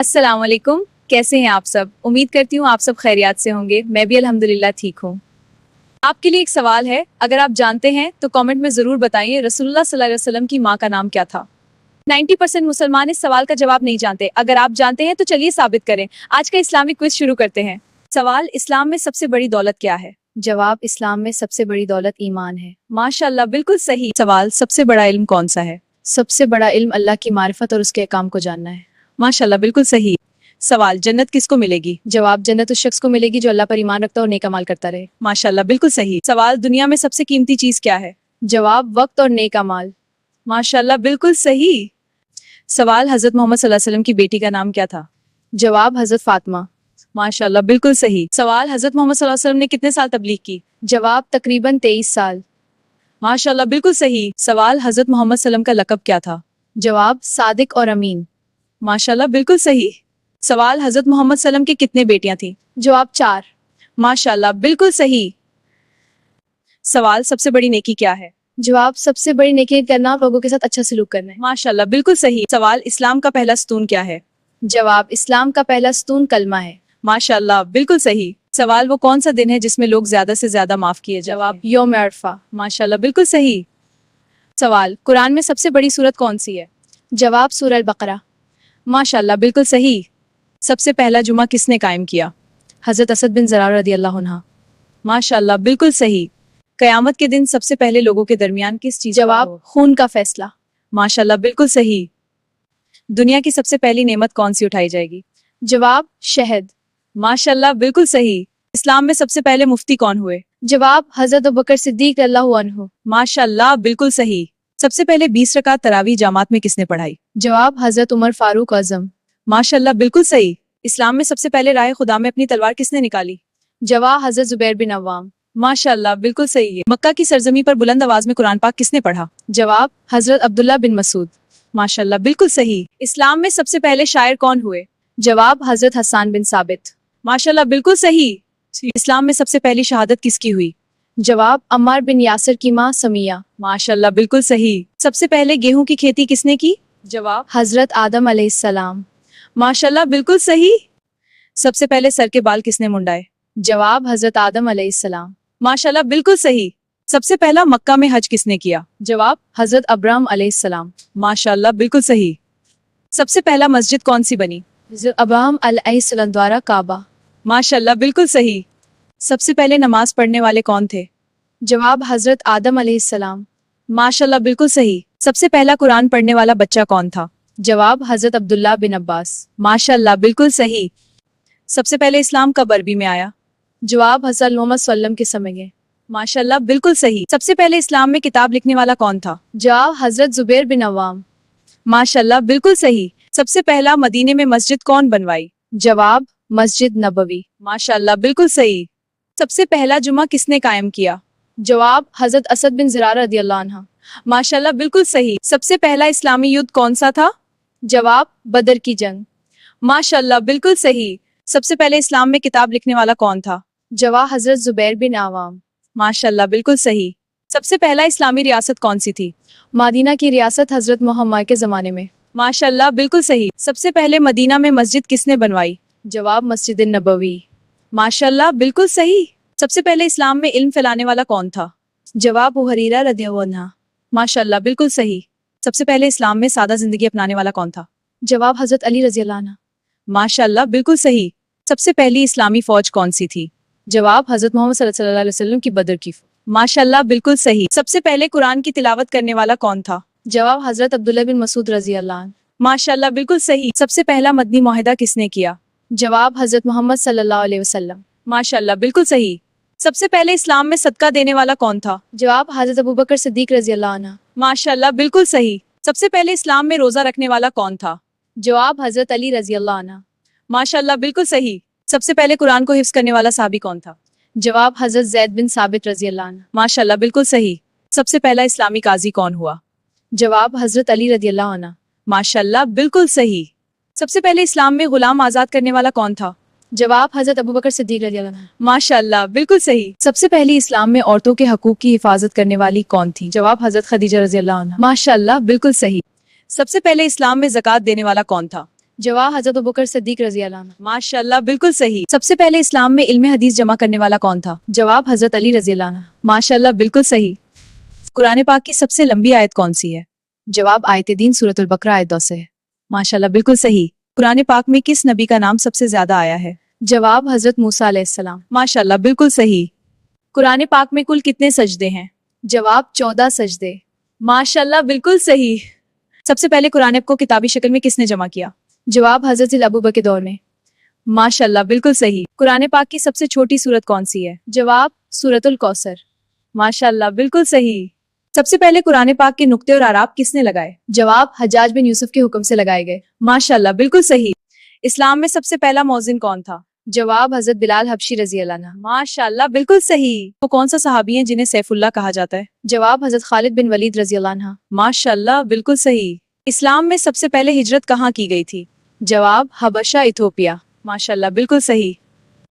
अस्सलाम वालेकुम। कैसे हैं आप सब? उम्मीद करती हूँ आप सब खैरियत से होंगे। मैं भी अल्हम्दुलिल्लाह ठीक हूँ। आपके लिए एक सवाल है, अगर आप जानते हैं तो कमेंट में जरूर बताइए, रसूलुल्लाह सल्लल्लाहु अलैहि वसल्लम की माँ का नाम क्या था? 90% मुसलमान इस सवाल का जवाब नहीं जानते। अगर आप जानते हैं तो चलिए साबित करें। आज का इस्लामिक क्विज शुरू करते हैं। सवाल, इस्लाम में सबसे बड़ी दौलत क्या है? जवाब, इस्लाम में सबसे बड़ी दौलत ईमान है। माशाल्लाह, बिल्कुल सही। सवाल, सबसे बड़ा इल्म कौन सा है? सबसे बड़ा इल्म अल्लाह की मारिफत और उसके अहकाम को जानना है। माशाल्लाह, बिल्कुल सही। सवाल, जन्नत किसको मिलेगी? जवाब, जन्नत उस शख्स को मिलेगी जो अल्लाह पर ईमान रखता और नेक अमाल करता रहे। माशाल्लाह, बिल्कुल सही। सवाल, दुनिया में सबसे कीमती चीज क्या है? जवाब, वक्त और नेक अमाल। माशाल्लाह, बिल्कुल सही। सवाल, हजरत मोहम्मद सल्लल्लाहु अलैहि वसल्लम की बेटी का नाम क्या था? जवाब, हजरत फातिमा। माशाल्लाह, बिल्कुल सही। सवाल, हजरत मोहम्मद सल्लल्लाहु अलैहि वसल्लम ने कितने साल तबलीग की? जवाब, तकरीबन 23 साल। माशाल्लाह, बिल्कुल सही। सवाल, हजरत मोहम्मद सल्लम का लक़ब क्या था? जवाब, सादिक और अमीन। माशाल्लाह, बिल्कुल सही। सवाल, हजरत मोहम्मद सल्लम की कितने बेटियां थीं? जवाब, 4। माशाल्लाह, बिल्कुल सही। सवाल, सबसे बड़ी नेकी क्या है? जवाब, सबसे बड़ी नेकी करना और लोगों के साथ अच्छा सलूक करना है। माशाल्लाह, बिल्कुल सही। सवाल, इस्लाम का पहला स्तून क्या है? जवाब, इस्लाम का पहला स्तून कलमा है। माशाल्लाह, बिल्कुल सही। सवाल, वो कौन सा दिन है जिसमें लोग ज्यादा से ज्यादा माफ किए जाते हैं? जवाब, यौम अरफा। माशाल्लाह, बिल्कुल सही। सवाल, कुरान में सबसे बड़ी सूरत कौन सी है? जवाब, सूरह अल बकरा। माशाल्लाह, बिल्कुल सही। सबसे पहला जुमा किसने कायम किया? हजरत असद बिन ज़रार रदियल्लाहु अन्हा। माशाल्लाह, बिल्कुल सही। कयामत के दिन सबसे पहले लोगों के दरमियान किस चीज? जवाब, खून का फैसला। माशाल्लाह, बिल्कुल सही। दुनिया की सबसे पहली नेमत कौन सी उठाई जाएगी? जवाब, शहद। माशाल्लाह, बिल्कुल सही। इस्लाम में सबसे पहले मुफ्ती कौन हुए? जवाब, हजरत अबू बकर सिद्दीक रदियल्लाहु अन्हु। माशाल्लाह, बिल्कुल सही। सबसे पहले 20 रकात तरावी जमात में किसने पढ़ाई? जवाब, हजरत उमर फारूक आजम। माशाल्लाह, बिल्कुल सही। इस्लाम में सबसे पहले राह खुदा में अपनी तलवार किसने निकाली? जवाब, हजरत जुबैर बिन अव्वाम। माशाल्लाह, बिल्कुल सही है। मक्का की सरजमी पर बुलंद आवाज में कुरान पाक किसने पढ़ा? जवाब, हजरत अब्दुल्ला बिन मसूद। माशाल्लाह, बिल्कुल सही। इस्लाम में सबसे पहले शायर कौन हुए? जवाब, हजरत हसन बिन साबित। माशाल्लाह, बिल्कुल सही। इस्लाम में सबसे पहली शहादत किसकी हुई? जवाब, अम्मार बिन यासिर की माँ समिया। माशाल्लाह, बिल्कुल सही। सबसे पहले गेहूं की खेती किसने की? जवाब, हजरत आदम अलैहिस्सलाम। माशाल्लाह, बिल्कुल सही। सबसे पहले सर के बाल किसने मुंडाए? जवाब, हजरत आदम अलैहिस्सलाम। माशाल्लाह, बिल्कुल सही। सबसे पहला मक्का में हज किसने किया? जवाब, हजरत अब्राहम अलैहिस्सलाम। माशाल्लाह, बिल्कुल सही। सबसे पहला मस्जिद कौन सी बनी? हजरत अब्राहम अलैहिस्सलाम द्वारा काबा। माशाल्लाह, बिल्कुल सही। सबसे पहले नमाज पढ़ने वाले कौन थे? जवाब, हजरत आदम अलैहिस्सलाम। माशाल्लाह, बिल्कुल सही। सबसे पहला कुरान पढ़ने वाला बच्चा कौन था? जवाब, हजरत अब्दुल्ला बिन अब्बास। माशाल्लाह, बिल्कुल सही। सबसे पहले इस्लाम कब अरबी में आया? जवाब, हजरत मोहम्मद सल्लम के समय में। माशाल्लाह, बिल्कुल सही। सबसे पहले इस्लाम में किताब लिखने वाला कौन था? जवाब, हजरत जुबैर बिन अव्वाम। माशाल्लाह, बिल्कुल सही। सबसे पहला मदीने में मस्जिद कौन बनवाई? जवाब, मस्जिद नबवी। माशाल्लाह, बिल्कुल सही। सबसे पहला जुमा किसने कायम किया? जवाब, हजरत असद बिन ज़रार रदियल्लाहु अन्हा। माशाल्लाह, बिल्कुल सही। सबसे पहला इस्लामी युद्ध कौन सा था? जवाब, बदर की जंग। माशाल्लाह, बिल्कुल सही। सबसे पहले इस्लाम में किताब लिखने वाला कौन था? जवाब, हजरत जुबैर बिन आवाम। माशाल्लाह, बिल्कुल सही। सबसे पहला इस्लामी रियासत कौन सी थी? मदीना की रियासत हजरत मोहम्मद के जमाने में। माशाल्लाह, बिल्कुल सही। सबसे पहले मदीना में मस्जिद किसने बनवाई? जवाब, मस्जिद नबवी। माशाल्लाह, बिल्कुल सही। सबसे पहले इस्लाम में इल्म फैलाने वाला कौन था? जवाब, अबू हुरैरा रदियल्लाहु अन्हु। माशाल्लाह, बिल्कुल सही। सबसे पहले इस्लाम में सादा जिंदगी अपनाने वाला कौन था? जवाब, हजरत अली रज़ियल्लाहु अन्हु। माशाल्लाह, बिल्कुल सही। सबसे पहली इस्लामी फौज कौन सी थी? जवाब, हजरत मोहम्मद सल्लल्लाहु अलैहि वसल्लम की बदर की। माशाल्लाह, बिल्कुल सही। सबसे पहले कुरान की तिलावत करने वाला कौन था? जवाब, हजरत अब्दुल्ला बिन मसूद रज़ियल्लाहु अन्हु। माशाल्लाह, बिल्कुल सही। सबसे पहला मदनी मुआहिदा किसने किया? जवाब, हजरत मोहम्मद सल्लल्लाहु अलैहि वसल्लम। माशाल्लाह, बिल्कुल सही। सबसे पहले इस्लाम में सदका देने वाला कौन था? जवाब, हजरत अबू बकर सिद्दीक रज़ियल्लाहु अन्हु। माशाल्लाह, बिल्कुल सही। सबसे पहले इस्लाम में रोजा रखने वाला कौन था? जवाब, हजरत अली रज़ियल्लाहु अन्हु। माशाल्लाह, बिल्कुल सही। सबसे पहले कुरान को हिफ्ज करने वाला साहबी कौन था? जवाब, हजरत ज़ैद बिन साबित रज़ियल्लाहु अन्हु। माशाल्लाह, बिल्कुल सही। सबसे पहला इस्लामी काजी कौन हुआ? जवाब, हजरत अली रज़ियल्लाहु अन्हु। माशाल्लाह, बिल्कुल सही। सबसे पहले इस्लाम में गुलाम आजाद करने वाला कौन था? जवाब, हजरत अबू बकर सिद्दीक रज़ियल्लाहु अन्हु। माशाल्लाह, बिल्कुल सही। सबसे पहली इस्लाम में औरतों के हकूक की हिफाजत करने वाली कौन थी? जवाब, हजरत खदीजा रज़ियल्लाहु अन्हा। माशाल्लाह, बिल्कुल सही। सबसे पहले इस्लाम में ज़कात देने वाला कौन था? जवाब हजरत अबू बकर सिद्दीक रजी अल्लाह अन्हु। माशाल्लाह बिल्कुल सही। सबसे पहले इस्लाम में इल्म हदीस जमा करने वाला कौन था? जवाब हजरत अली रजी अल्लाह अन्हु। माशाल्लाह बिल्कुल सही। कुरान पाक की सबसे लंबी आयत कौन सी है? जवाब आयत दीन सूरतुल बकरा आयत 2 से है। माशाल्लाह बिल्कुल सही। कुरान पाक में किस नबी का नाम सबसे ज्यादा आया है? जवाब हजरत मूसा अलैहिस्सलाम। माशाल्लाह बिल्कुल सही। कुरान पाक में कुल कितने सजदे हैं? जवाब 14 सजदे। माशाल्लाह बिल्कुल सही। सबसे पहले कुरान को किताबी शक्ल में किसने जमा किया? जवाब हजरत अबू बकर के दौर में। माशाल्लाह बिल्कुल सही। कुरान पाक की सबसे छोटी सूरत कौन सी है? जवाब सूरतुल कौसर। माशाल्लाह बिल्कुल सही। सबसे पहले कुरान पाक के नुक्ते और आराब किसने लगाए? जवाब हज्जाज बिन यूसुफ के हुक्म से लगाए गए। माशाल्लाह बिल्कुल सही। इस्लाम में सबसे पहला मौजिन कौन था? जवाब हजरत बिलाल हबशी रजी अल्लाह अन्हु। माशाल्लाह बिल्कुल सही। वो कौन सा सहाबी है जिन्हें सैफुल्लाह कहा जाता है? जवाब हजरत खालिद बिन वलीद रजी अल्लाह अन्हु। माशाल्लाह बिल्कुल सही। इस्लाम में सबसे पहले हिजरत कहाँ की गई थी? जवाब हबशा इथोपिया। माशाल्लाह बिल्कुल सही।